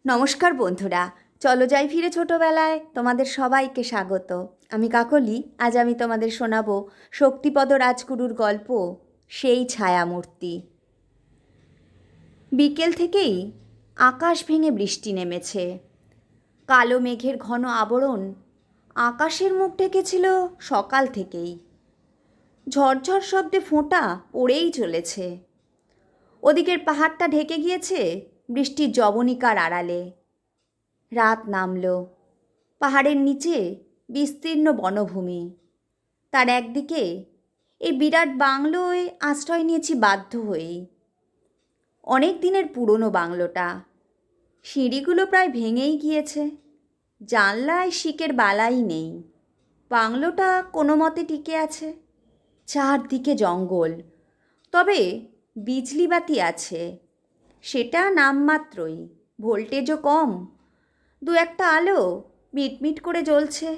নমস্কার বন্ধুরা, চলো যাই ফিরে ছোটোবেলায়। তোমাদের সবাইকে স্বাগত। আমি কাকলি। আজ আমি তোমাদের শোনাবো শক্তিপদ রাজগুরুর গল্প সেই ছায়ামূর্তি। বিকেল থেকেই আকাশ ভেঙে বৃষ্টি নেমেছে। কালো মেঘের ঘন আবরণ আকাশের মুখ ঢেকেছিল সকাল থেকেই। ঝরঝর শব্দে ফোঁটা পড়েই চলেছে। ওদিকের পাহাড়টা ঢেকে গিয়েছে বৃষ্টির জবনিকার আড়ালে। রাত নামল। পাহাড়ের নিচে বিস্তীর্ণ বনভূমি। তার একদিকে এই বিরাট বাংলোয় আশ্রয় নিয়েছি বাধ্য হয়েই। অনেক দিনের পুরনো বাংলোটা। সিঁড়িগুলো প্রায় ভেঙেই গিয়েছে। জানলায় শিকের বালাই নেই। বাংলোটা কোনো মতে টিকে আছে। চারদিকে জঙ্গল, তবে বিজলি বাতি আছে। সেটা নামমাত্রই, ভোল্টেজও কম। দু একটা আলো মিটমিট করে জ্বলছে,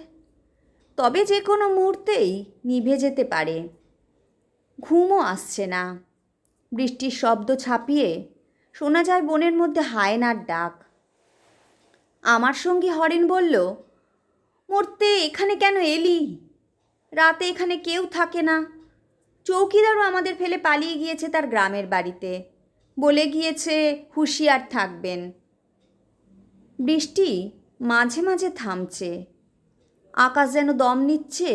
তবে যে কোনো মুহূর্তেই নিভে যেতে পারে। ঘুমও আসছে না। বৃষ্টির শব্দ ছাপিয়ে শোনা যায় বনের মধ্যে হায়নার ডাক। আমার সঙ্গী হরেন বলল, মরতে এখানে কেন এলি? রাতে এখানে কেউ থাকে না। চৌকিদারও আমাদের ফেলে পালিয়ে গিয়েছে তার গ্রামের বাড়িতে। বলে গিয়েছে হুঁশিয়ার থাকবেন। বৃষ্টি মাঝে মাঝে থামছে। আকাশ যেন দম নিচ্ছে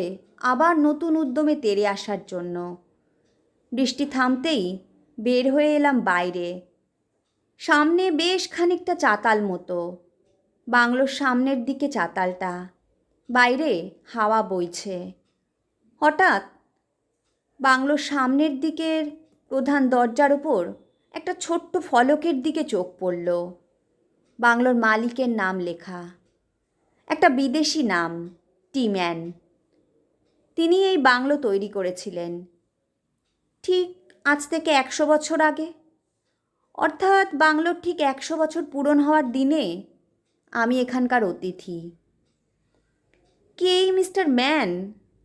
আবার নতুন উদ্যমে তেড়ে আসার জন্য। বৃষ্টি থামতেই বের হয়ে এলাম বাইরে। সামনে বেশ খানিকটা চাতাল মতো। বাংলোর সামনের দিকে চাতালটা। বাইরে হাওয়া বইছে। হঠাৎ বাংলোর সামনের দিকের প্রধান দরজার ওপর একটা ছোট্ট ফলকের দিকে চোখ পড়ল। বাংলোর মালিকের নাম লেখা। একটা বিদেশি নাম, টিম্যান। তিনি এই বাংলো তৈরি করেছিলেন ঠিক আজ থেকে 100 বছর আগে। অর্থাৎ বাংলোর ঠিক 100 বছর পূরণ হওয়ার দিনে আমি এখানকার অতিথি। কে এই মিস্টার ম্যান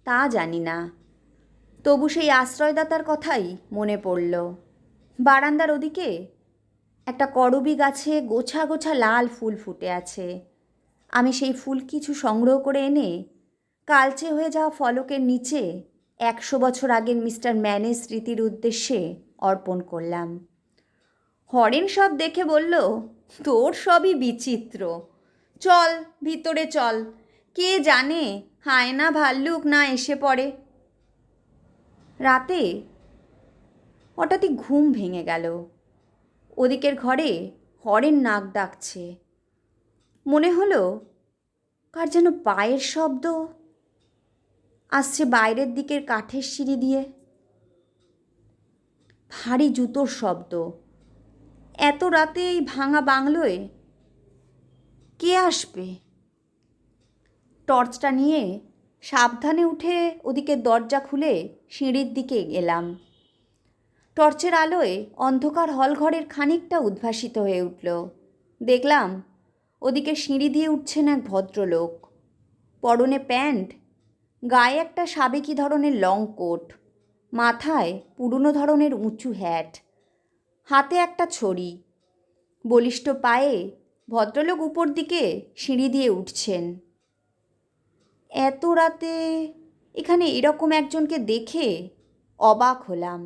তা জানি না, তবু সেই আশ্রয়দাতার কথাই মনে পড়ল। বারান্দার ওদিকে একটা করবী গাছে গোছা গোছা লাল ফুল ফুটে আছে। আমি সেই ফুল কিছু সংগ্রহ করে এনে কালচে হয়ে যাওয়া ফলকের নিচে 100 বছর আগের মিস্টার ম্যানের স্মৃতির উদ্দেশ্যে অর্পণ করলাম। হরেন সব দেখে বলল, তোর সবই বিচিত্র। চল ভিতরে চল, কে জানে হায়না ভাল্লুক না এসে পড়ে। রাতে হঠাৎই ঘুম ভেঙে গেল। ওদিকের ঘরে হরেন নাক ডাকছে। মনে হলো কার যেন পায়ের শব্দ আসছে বাইরের দিকের কাঠের সিঁড়ি দিয়ে। ভারী জুতোর শব্দ। এত রাতে এই ভাঙা বাংলোয় কে আসবে? টর্চটা নিয়ে সাবধানে উঠে ওদিকে দরজা খুলে সিঁড়ির দিকে গেলাম। টর্চের আলোয় অন্ধকার হলঘরের খানিকটা উদ্ভাসিত হয়ে উঠল। দেখলাম ওদিকে সিঁড়ি দিয়ে উঠছেন এক ভদ্রলোক। পরনে প্যান্ট, গায়ে একটা সাবেকি ধরনের লং কোট, মাথায় পুরনো ধরনের উঁচু হ্যাট, হাতে একটা ছড়ি। বলিষ্ঠ পায়ে ভদ্রলোক উপর দিকে সিঁড়ি দিয়ে উঠছেন। এত রাতে এখানে এরকম একজনকে দেখে অবাক হলাম।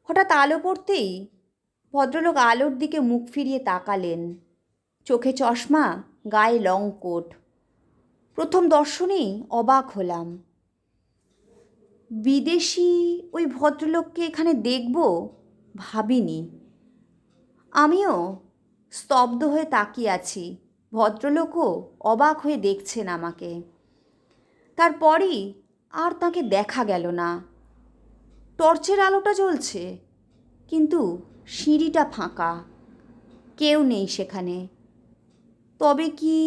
হঠাৎ আলো পড়তেই ভদ্রলোক আলোর দিকে মুখ ফিরিয়ে তাকালেন। চোখে চশমা, গায়ে লং কোট। প্রথম দর্শনেই অবাক হলাম। বিদেশি ওই ভদ্রলোককে এখানে দেখব ভাবিনি। আমিও স্তব্ধ হয়ে তাকিয়ে আছি। ভদ্রলোকও অবাক হয়ে দেখছেন আমাকে। তারপরই আর তাকে দেখা গেল না। টর্চের আলোটা জ্বলছে, কিন্তু সিঁড়িটা ফাঁকা। কেউ নেই সেখানে। তবে কি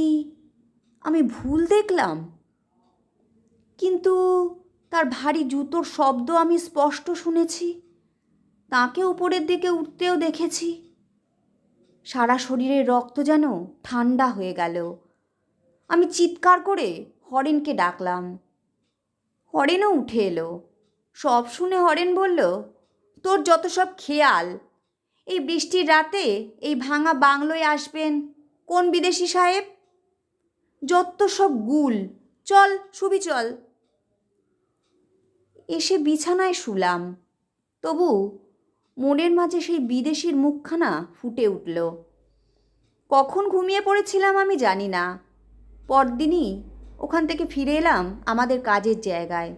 আমি ভুল দেখলাম? কিন্তু তার ভারী জুতোর শব্দ আমি স্পষ্ট শুনেছি। তাকে উপরের দিকে উঠতেও দেখেছি। সারা শরীরের রক্ত যেন ঠান্ডা হয়ে গেল। আমি চিৎকার করে হরেনকে ডাকলাম। হরেনও উঠে এলো। সব শুনে হরেন বলল, তোর যত সব খেয়াল। এই বৃষ্টির রাতে এই ভাঙা বাংলোয় আসবেন কোন বিদেশি সাহেব? যত সব গুল। চল শুবি চল। এসে বিছানায় শুলাম। তবু মনের মাঝে সেই বিদেশির মুখখানা ফুটে উঠল। কখন ঘুমিয়ে পড়েছিলাম আমি জানি না। পরদিনই ওখান থেকে ফিরে এলাম আমাদের কাজের জায়গায়।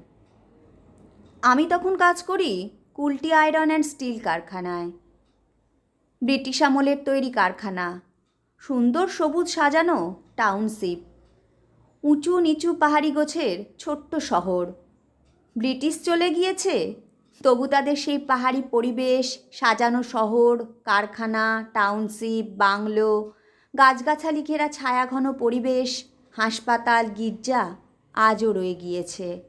আমি তখন কাজ করি কুলটি আয়রন অ্যান্ড স্টিল কারখানায়। ব্রিটিশ আমলের তৈরি কারখানা। সুন্দর সবুজ সাজানো টাউনশিপ। উঁচু নিচু পাহাড়ি গোছের ছোট্ট শহর। ব্রিটিশ চলে গিয়েছে, তবু তাদের সেই পাহাড়ি পরিবেশ, সাজানো শহর, কারখানা, টাউনশিপ, বাংলো, গাছগাছালি ঘেরা ছায়াঘন পরিবেশ, হাসপাতাল, গির্জা আজও রয়ে গিয়েছে।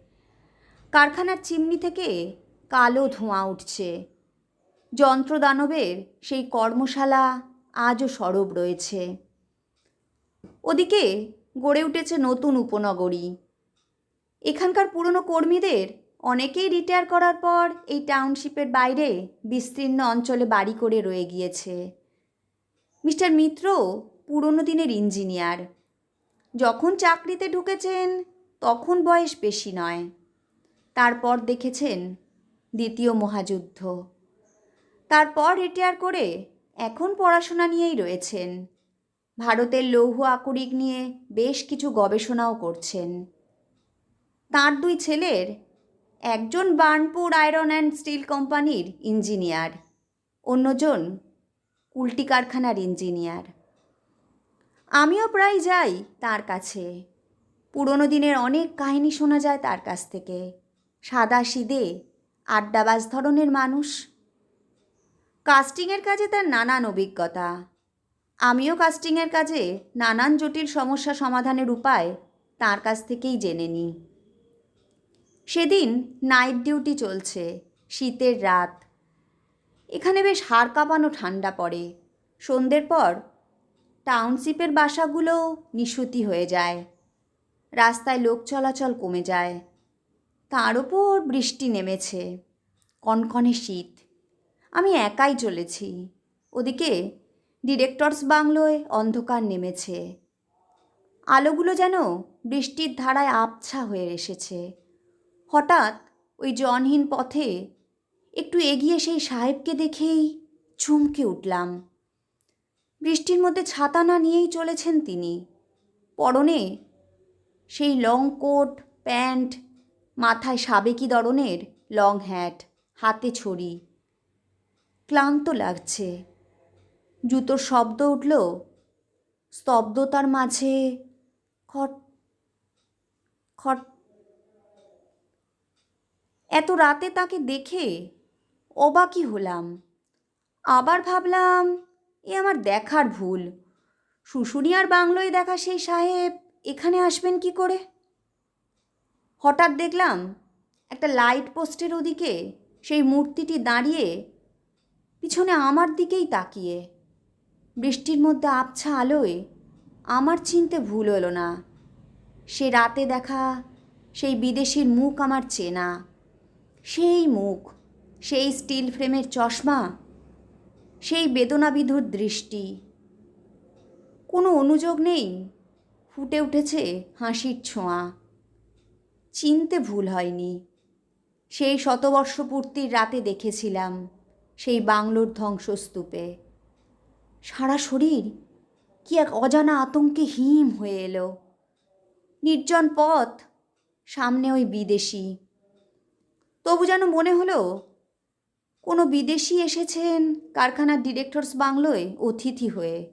কারখানার চিমনি থেকে কালো ধোঁয়া উঠছে। যন্ত্রদানবের সেই কর্মশালা আজও সরব রয়েছে। ওদিকে গড়ে উঠেছে নতুন উপনগরী। এখানকার পুরনো কর্মীদের অনেকেই রিটায়ার করার পর এই টাউনশিপের বাইরে বিস্তীর্ণ অঞ্চলে বাড়ি করে রয়ে গিয়েছে। মিস্টার মিত্র পুরনো দিনের ইঞ্জিনিয়ার। যখন চাকরিতে ঢুকেছেন তখন বয়স বেশি নয়। তারপর দেখেছেন দ্বিতীয় মহাযুদ্ধ। তারপর রিটায়ার করে এখন পড়াশোনা নিয়েই রয়েছেন। ভারতের লৌহ আকরিক নিয়ে বেশ কিছু গবেষণাও করছেন। তাঁর দুই ছেলের একজন বার্নপুর আয়রন অ্যান্ড স্টিল কোম্পানির ইঞ্জিনিয়ার, অন্যজন কুলটি কারখানার ইঞ্জিনিয়ার। আমিও প্রায় যাই তার কাছে। পুরনো দিনের অনেক কাহিনী শোনা যায় তার কাছ থেকে। সাদাসিধে আড্ডাবাজ ধরনের মানুষ। কাস্টিংয়ের কাজে তার নানান অভিজ্ঞতা। আমিও কাস্টিংয়ের কাজে নানান জটিল সমস্যা সমাধানের উপায় তার কাছ থেকেই জেনে নিই। সেদিন নাইট ডিউটি চলছে, শীতের রাত। এখানে বেশ হাড় কাঁপানো ঠান্ডা পড়ে। সন্ধ্যের পর টাউনশিপের বাসাগুলো নিশুতি হয়ে যায়। রাস্তায় লোক চলাচল কমে যায়। তার ওপর বৃষ্টি নেমেছে, কনকনে শীত। আমি একাই চলেছি। ওদিকে ডিরেক্টরস বাংলোয় অন্ধকার নেমেছে। আলোগুলো যেন বৃষ্টির ধারায় আবছা হয়ে এসেছে। হঠাৎ ওই জনহীন পথে একটু এগিয়ে সেই সাহেবকে দেখেই চমকে উঠলাম। বৃষ্টির মধ্যে ছাতা না নিয়েই চলেছেন তিনি। পরনে সেই লং কোট, প্যান্ট, মাথায় সাবেকি ধরনের লং হ্যাট, হাতে ছড়ি। ক্লান্ত লাগছে। জুতোর শব্দ উঠল। স্তব্ধতার মাঝে খট খট। এত রাতে তাকে দেখে অবাকই হলাম। আবার ভাবলাম এ আমার দেখার ভুল। শুশুনিয়ার বাংলোয় দেখা সেই সাহেব এখানে আসবেন কি করে? হঠাৎ দেখলাম একটা লাইট পোস্টের ওদিকে সেই মূর্তিটি দাঁড়িয়ে, পিছনে আমার দিকেই তাকিয়ে। বৃষ্টির মধ্যে আবছা আলোয় আমার চিনতে ভুল হলো না। সে রাতে দেখা সেই বিদেশির মুখ আমার চেনা। সেই মুখ, সেই স্টিল ফ্রেমের চশমা, সেই বেদনাবিধুর দৃষ্টি। কোনো অনুযোগ নেই, ফুটে উঠেছে হাসির ছোঁয়া। চিনতে ভুল হয়নি। সেই শতবর্ষপূর্তির রাতে দেখেছিলাম সেই বাংলোর ধ্বংসস্তূপে। সারা শরীর কি এক অজানা আতঙ্কে হিম হয়ে এলো। নির্জন পথ, সামনে ওই বিদেশি। তবু যেন মনে হলো কোনো বিদেশি এসেছেন কারখানার ডিরেক্টরস বাংলোয় অতিথি হয়ে।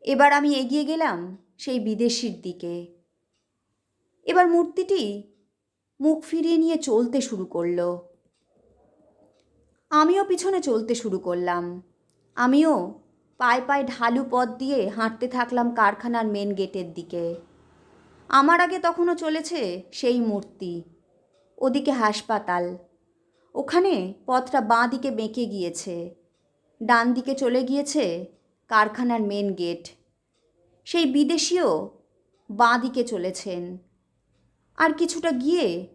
এবার আমি এগিয়ে গেলাম সেই বিদেশির দিকে। এবার মূর্তিটি মুখ ফিরিয়ে নিয়ে চলতে শুরু করলো। আমিও পিছনে চলতে শুরু করলাম। আমিও পায়ে পায়ে ঢালু পথ দিয়ে হাঁটতে থাকলাম কারখানার মেন গেটের দিকে। আমার আগে তখনও চলেছে সেই মূর্তি। ওদিকে হাসপাতাল। ওখানে পথটা বাঁ দিকে বেঁকে গিয়েছে। ডান দিকে চলে গিয়েছে কারখানার মেন গেট। সেই বিদেশিও বাঁ দিকে চলেছেন। আর কিছুটা গিয়ে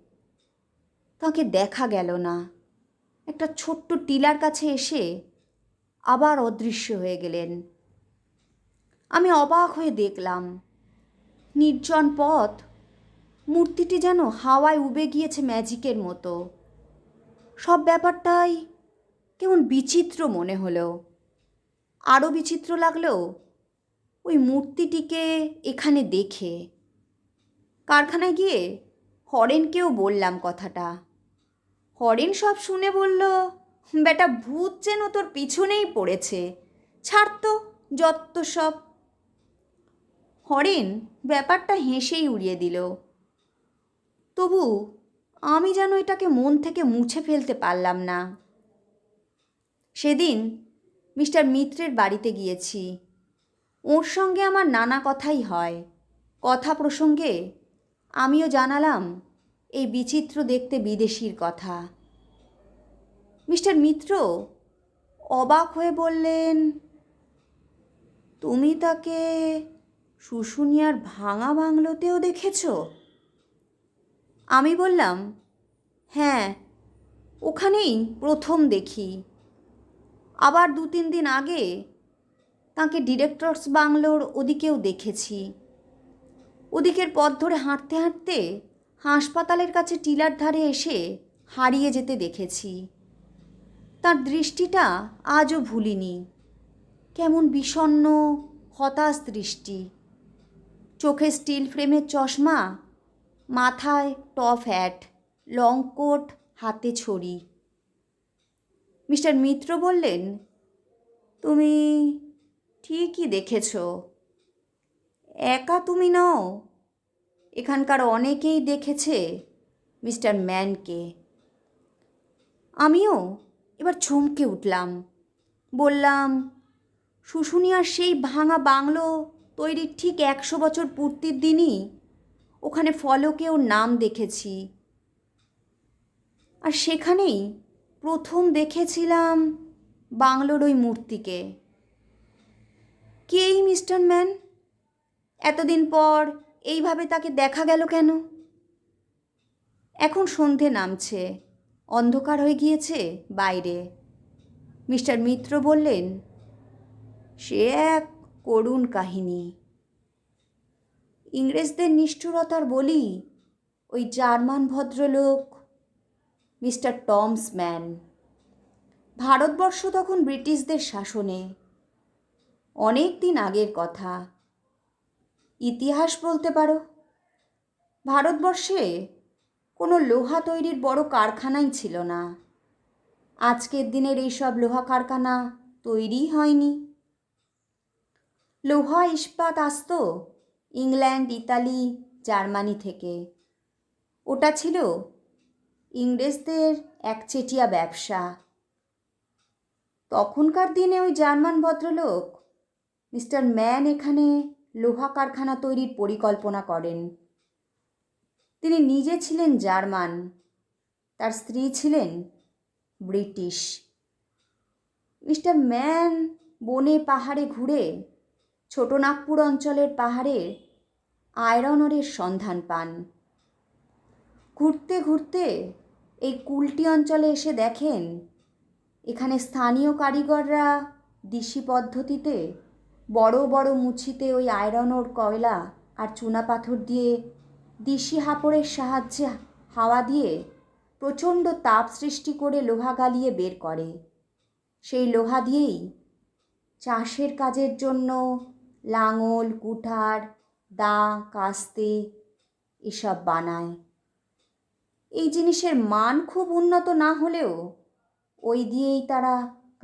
তাকে দেখা গেল না। একটা ছোট্ট টিলার কাছে এসে আবার অদৃশ্য হয়ে গেলেন। আমি অবাক হয়ে দেখলাম, নির্জন পথ, মূর্তিটি যেন হাওয়ায় উবে গিয়েছে ম্যাজিকের মতো। সব ব্যাপারটাই কেমন বিচিত্র মনে হলো। আরও বিচিত্র লাগলো ওই মূর্তিটিকে এখানে দেখে। কারখানায় গিয়ে হরেনকেও বললাম কথাটা। হরেন সব শুনে বলল, বেটা ভূত যেন তোর পিছনেই পড়েছে, ছাড় তো যত সব। হরেন ব্যাপারটা হেসেই উড়িয়ে দিল। তবু আমি যেন এটাকে মন থেকে মুছে ফেলতে পারলাম না। সেদিন মিস্টার মিত্রের বাড়িতে গিয়েছি। ওর সঙ্গে আমার নানা কথাই হয়। কথা প্রসঙ্গে আমিও জানালাম এই বিচিত্র দেখতে বিদেশির কথা। মিস্টার মিত্র অবাক হয়ে বললেন, তুমি তাকে শুশুনিয়ার ভাঙা বাংলোতেও দেখেছ? আমি বললাম, হ্যাঁ, ওখানেই প্রথম দেখি। আবার 2-3 দিন আগে তাকে ডিরেক্টরস বাংলোর ওদিকেও দেখেছি। ওদিকের পথ ধরে হাঁটতে হাঁটতে হাসপাতালের কাছে টিলার ধারে এসে হারিয়ে যেতে দেখেছি। তার দৃষ্টিটা আজও ভুলিনি। কেমন বিষণ্ণ, হতাশ দৃষ্টি। চোখে স্টিল ফ্রেমের চশমা, মাথায় টপ হ্যাট, লং কোট, হাতে ছড়ি। মিস্টার মিত্র বললেন, তুমি ঠিকই দেখেছ। একা তুমি নও, এখানকার অনেকেই দেখেছে মিস্টার ম্যানকে। আমিও এবার চমকে উঠলাম। বললাম, শুশুনিয়ার সেই ভাঙা বাংলো তৈরির ঠিক 100 বছর পূর্তির দিনই ওখানে ফলকে ওর নাম দেখেছি। আর সেখানেই প্রথম দেখেছিলাম বাংলোর ওই মূর্তিকে। কে এই মিস্টার ম্যান? এতদিন পর এইভাবে তাকে দেখা গেল কেন? এখন সন্ধে নামছে, অন্ধকার হয়ে গিয়েছে বাইরে। মিস্টার মিত্র বললেন, সে এক করুণ কাহিনী। ইংরেজদের নিষ্ঠুরতার বলি ওই জার্মান ভদ্রলোক মিস্টার টমস ম্যান। ভারতবর্ষ তখন ব্রিটিশদের শাসনে, অনেক দিন আগের কথা। ইতিহাস বলতে পারো। ভারতবর্ষে কোনো লোহা তৈরির বড় কারখানাই ছিল না। আজকের দিনের এইসব লোহা কারখানা তৈরিই হয়নি। লোহা ইস্পাত আসতো ইংল্যান্ড, ইতালি, জার্মানি থেকে। ওটা ছিল ইংরেজদের একচেটিয়া ব্যবসা। তখনকার দিনে ওই জার্মান ভদ্রলোক মিস্টার ম্যান এখানে লোহা কারখানা তৈরির পরিকল্পনা করেন। তিনি নিজে ছিলেন জার্মান, তার স্ত্রী ছিলেন ব্রিটিশ। মিস্টার ম্যান বনে পাহাড়ে ঘুরে ছোটনাগপুর অঞ্চলের পাহাড়ে আয়রন ওরের সন্ধান পান। ঘুরতে ঘুরতে এই কুলটি অঞ্চলে এসে দেখেন এখানে স্থানীয় কারিগররা দিশি পদ্ধতিতে বড় বড় মুছিতে ওই আয়রন ওর কয়লা আর চুনাপাথর দিয়ে দিশি হাঁপড়ের সাহায্যে হাওয়া দিয়ে প্রচণ্ড তাপ সৃষ্টি করে লোহা গালিয়ে বের করে। সেই লোহা দিয়েই চাষের কাজের জন্য লাঙল, কুঠার, দা, কাস্তে এসব বানায়। এই জিনিসের মান খুব উন্নত না হলেও ওই দিয়েই তারা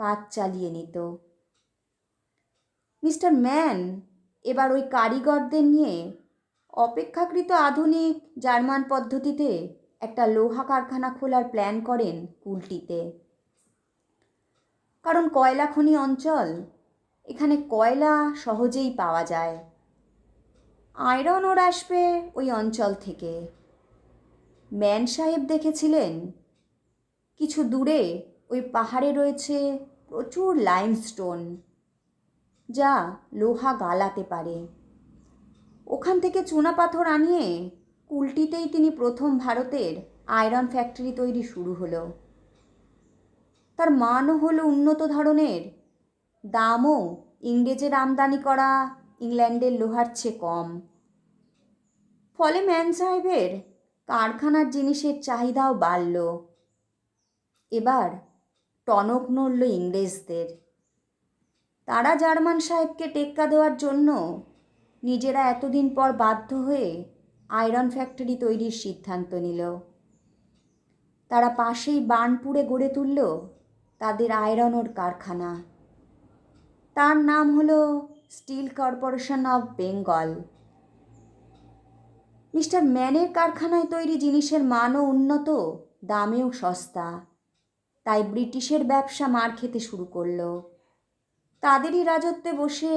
কাজ চালিয়ে নিত। মিস্টার ম্যান এবার ওই কারিগরদের নিয়ে অপেক্ষাকৃত আধুনিক জার্মান পদ্ধতিতে একটা লোহা কারখানা খোলার প্ল্যান করেন কুলটিতে। কারণ কয়লা খনি অঞ্চল, এখানে কয়লা সহজেই পাওয়া যায়। আয়রন ওর আসবে ওই অঞ্চল থেকে। ম্যান সাহেব দেখেছিলেন কিছু দূরে ওই পাহাড়ে রয়েছে প্রচুর লাইমস্টোন, যা লোহা গালাতে পারে। ওখান থেকে চুনাপাথর আনিয়ে কুলটিতেই তিনি প্রথম ভারতের আয়রন ফ্যাক্টরি তৈরি শুরু হলো। তার মানও হলো উন্নত ধরনের দামও ইংরেজের আমদানি করা ইংল্যান্ডের লোহার চেয়ে কম। ফলে ম্যান সাহেবের কারখানার জিনিসের চাহিদাও বাড়ল। এবার টনক নড়ল ইংরেজদের। তারা জার্মান সাহেবকে টেক্কা দেওয়ার জন্য নিজেরা এতদিন পর বাধ্য হয়ে আয়রন ফ্যাক্টরি তৈরির সিদ্ধান্ত নিল। তারা পাশেই বার্নপুরে গড়ে তুলল তাদের আয়রন ওর কারখানা। তার নাম হলো steel corporation of Bengal. Mister ম্যানের কারখানায় তৈরি জিনিসের মানও উন্নত, দামেও সস্তা। তাই ব্রিটিশের ব্যবসা মার খেতে শুরু করলো। তাদেরই রাজত্বে বসে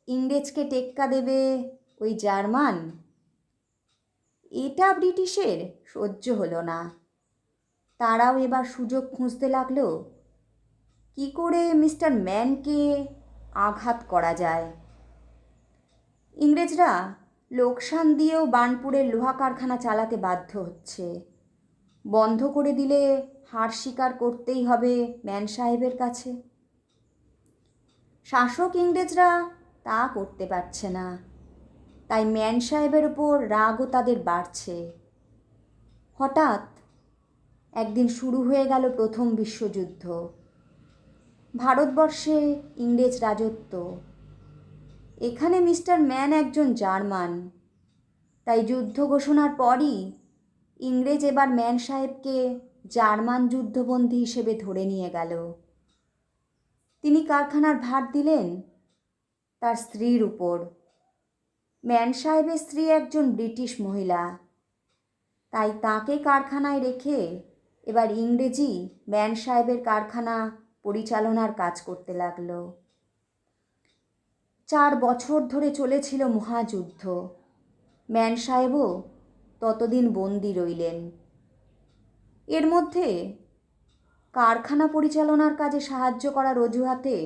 ইংরেজকে টেক্কা দেবে ওই জার্মান। এটা ব্রিটিশের সহ্য হলো না। তারাও এবার সুযোগ খুঁজতে লাগলো কি করে মিস্টার ম্যানকে আঘাত করা যায়। ইংরেজরা লোকসান দিয়েও বার্নপুরের লোহা কারখানা চালাতে বাধ্য হচ্ছে। বন্ধ করে দিলে হার স্বীকার করতেই হবে ম্যান সাহেবের কাছে। শাসক ইংরেজরা তা করতে পারছে না, তাই ম্যান সাহেবের ওপর রাগও তাদের বাড়ছে। হঠাৎ একদিন শুরু হয়ে গেল প্রথম বিশ্বযুদ্ধ। ভারতবর্ষে ইংরেজ রাজত্ব। এখানে মিস্টার ম্যান একজন জার্মান। তাই যুদ্ধ ঘোষণার পরই ইংরেজ এবার ম্যান সাহেবকে জার্মান যুদ্ধবন্দী হিসেবে ধরে নিয়ে গেল। তিনি কারখানার ভার দিলেন তার স্ত্রীর উপর। ম্যান সাহেবের স্ত্রী একজন ব্রিটিশ মহিলা, তাই তাকে কারখানায় রেখে এবার ইংরেজি ম্যান সাহেবের কারখানা পরিচালনার কাজ করতে লাগলো। 4 বছর ধরে চলেছিল মহাযুদ্ধ। ম্যান সাহেবও ততদিন বন্দি রইলেন। এর মধ্যে কারখানা পরিচালনার কাজে সাহায্য করার অজুহাতে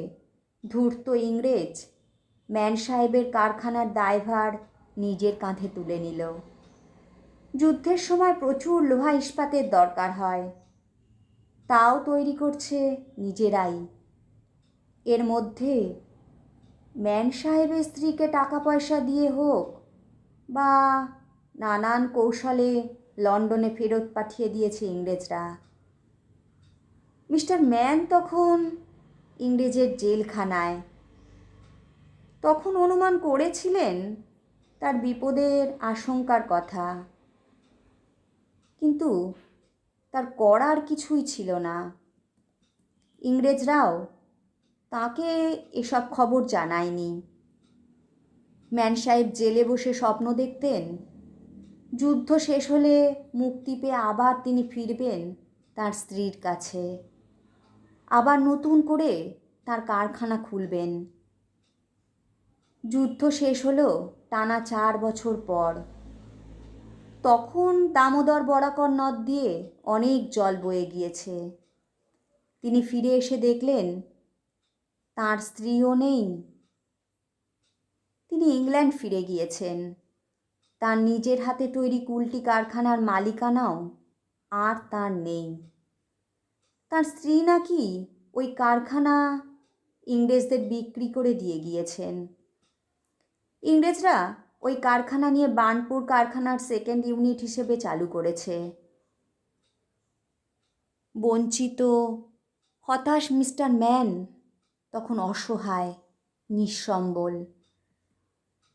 ধূর্ত ইংরেজ ম্যান সাহেবের কারখানার দায়ভার নিজের কাঁধে তুলে নিল। যুদ্ধের সময় প্রচুর লোহা ইস্পাতের দরকার হয়, তাও তৈরি করছে নিজেরাই। এর মধ্যে ম্যান সাহেবের স্ত্রীকে টাকা পয়সা দিয়ে হোক বা নানান কৌশলে লন্ডনে ফেরত পাঠিয়ে দিয়েছে ইংরেজরা। মিস্টার ম্যান তখন ইংরেজের জেলখানায়। তখন অনুমান করেছিলেন তার বিপদের আশঙ্কার কথা, কিন্তু তার করার কিছুই ছিল না। ইংরেজরাও তাকে এসব খবর জানায়নি। ম্যান সাহেব জেলে বসে স্বপ্ন দেখতেন যুদ্ধ শেষ হলে মুক্তি পেয়ে আবার তিনি ফিরবেন তার স্ত্রীর কাছে, আবার নতুন করে তার কারখানা খুলবেন। যুদ্ধ শেষ হলো টানা 4 বছর পর। তখন দামোদর বরাকর নদ দিয়ে অনেক জল বয়ে গিয়েছে। তিনি ফিরে এসে দেখলেন তার স্ত্রীও নেই। তিনি ইংল্যান্ড ফিরে গিয়েছেন। তার নিজের হাতে তৈরি কুলটি কারখানার মালিকানাও আর তার নেই। তার স্ত্রী নাকি ওই কারখানা ইংরেজদের বিক্রি করে দিয়ে গিয়েছেন। ইংরেজরা ওই কারখানা নিয়ে বার্নপুর কারখানার 2nd ইউনিট হিসেবে চালু করেছে। বঞ্চিত হতাশ মিস্টার ম্যান তখন অসহায়, নিঃসম্বল।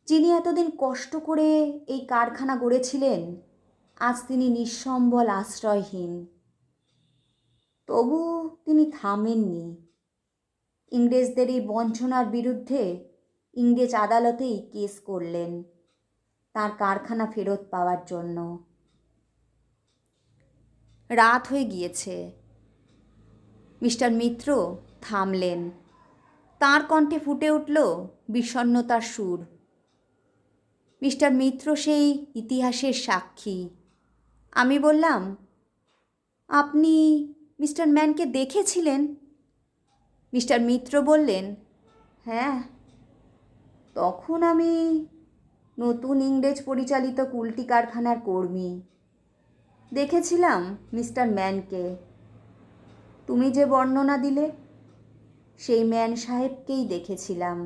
যিনি এতদিন কষ্ট করে এই কারখানা গড়েছিলেন, আজ তিনি নিঃসম্বল, আশ্রয়হীন। তবু তিনি থামেননি। ইংরেজদের এই বঞ্চনার বিরুদ্ধে ইংরেজ আদালতেই কেস করলেন তার কারখানা ফেরত পাওয়ার জন্য। রাত হয়ে গিয়েছে। মিস্টার মিত্র থামলেন। তাঁর কণ্ঠে ফুটে উঠল বিষণ্ণতার সুর। মিস্টার মিত্র সেই ইতিহাসের সাক্ষী। আমি বললাম, আপনি মিস্টার ম্যানকে দেখেছিলেন? মিস্টার মিত্র বললেন, হ্যাঁ, তখন আমি নতুন ইংরেজ পরিচালিত কুলটি কারখানার কর্মী। দেখেছিলাম মিস্টার ম্যানকে। তুমি যে বর্ণনা দিলে সেই ম্যান সাহেবকেই দেখেছিলাম।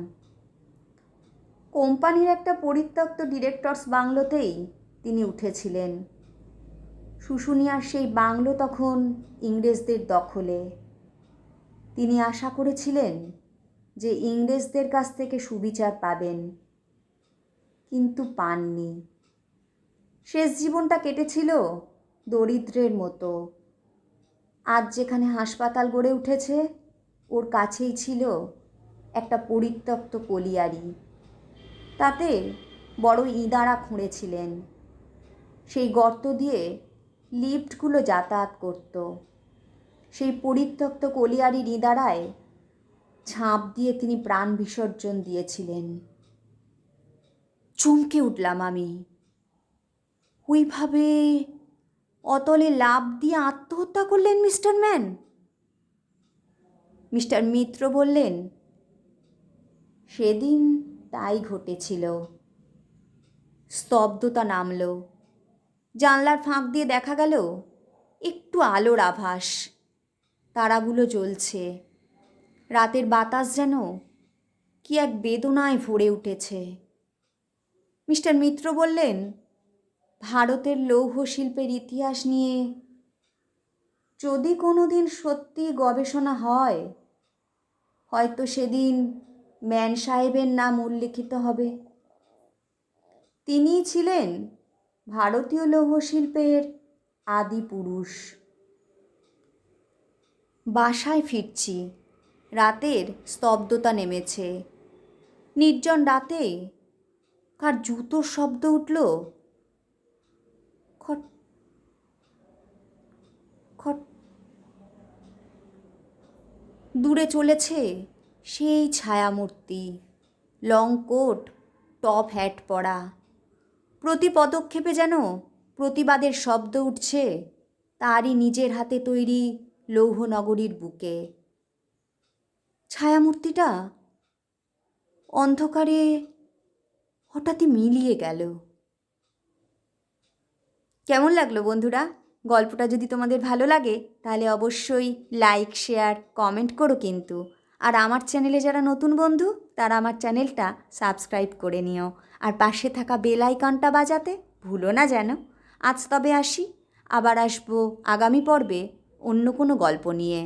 কোম্পানির একটা পরিত্যক্ত ডিরেক্টরস বাংলোতেই তিনি উঠেছিলেন। শুশুনিয়ার সেই বাংলো তখন ইংরেজদের দখলে। তিনি আশা করেছিলেন যে ইংরেজদের কাছ থেকে সুবিচার পাবেন, কিন্তু পাননি। শেষ জীবনটা কেটেছিল দরিদ্রের মতো। আজ যেখানে হাসপাতাল গড়ে উঠেছে, ওর কাছেই ছিল একটা পরিত্যক্ত কলিয়ারি। তাতে বড় ইঁদারা খুঁড়েছিলেন। সেই গর্ত দিয়ে লিফটগুলো যাতায়াত করত। সেই পরিত্যক্ত কলিয়ারির ইঁদারায় ঝাঁপ দিয়ে তিনি প্রাণ বিসর্জন দিয়েছিলেন। চমকে উঠলাম আমি। ওইভাবে অতলে লাফ দিয়ে আত্মহত্যা করলেন মিস্টার ম্যান? মিস্টার মিত্র বললেন, সেদিন তাই ঘটেছিল। স্তব্ধতা নামল। জানলার ফাঁক দিয়ে দেখা গেল একটু আলোর আভাস। তারাগুলো জ্বলছে। রাতের বাতাস যেন কি এক বেদনায় ভরে উঠেছে। মিস্টার মিত্র বললেন, ভারতের লৌহ শিল্পের ইতিহাস নিয়ে যদি কোনো দিন সত্যি গবেষণা হয়, হয়তো সেদিন ম্যান সাহেবের নাম উল্লেখিত হবে। তিনিই ছিলেন ভারতীয় লৌহ শিল্পের আদি পুরুষ। বাসায় ফিরছি। রাতের স্তব্ধতা নেমেছে। নির্জন রাতে কার জুতোর শব্দ উঠল। খট খট। দূরে চলেছে সেই ছায়ামূর্তি, লং কোট, টপ হ্যাট পরা। প্রতি পদক্ষেপে যেন প্রতিবাদের শব্দ উঠছে তারই নিজের হাতে তৈরি লৌহনগরীর বুকে। ছায়ামূর্তিটা অন্ধকারে হঠাৎই মিলিয়ে গেল। কেমন লাগলো বন্ধুরা? গল্পটা যদি তোমাদের ভালো লাগে তাহলে অবশ্যই লাইক, শেয়ার, কমেন্ট করো কিন্তু। আর আমার চ্যানেলে যারা নতুন বন্ধু তারা আমার চ্যানেলটা সাবস্ক্রাইব করে নিও। আর পাশে থাকা বেল আইকনটা বাজাতে ভুলো না যেন। আজ তবে আসি, আবার আসবো আগামী পর্বে অন্য কোনো গল্প নিয়ে।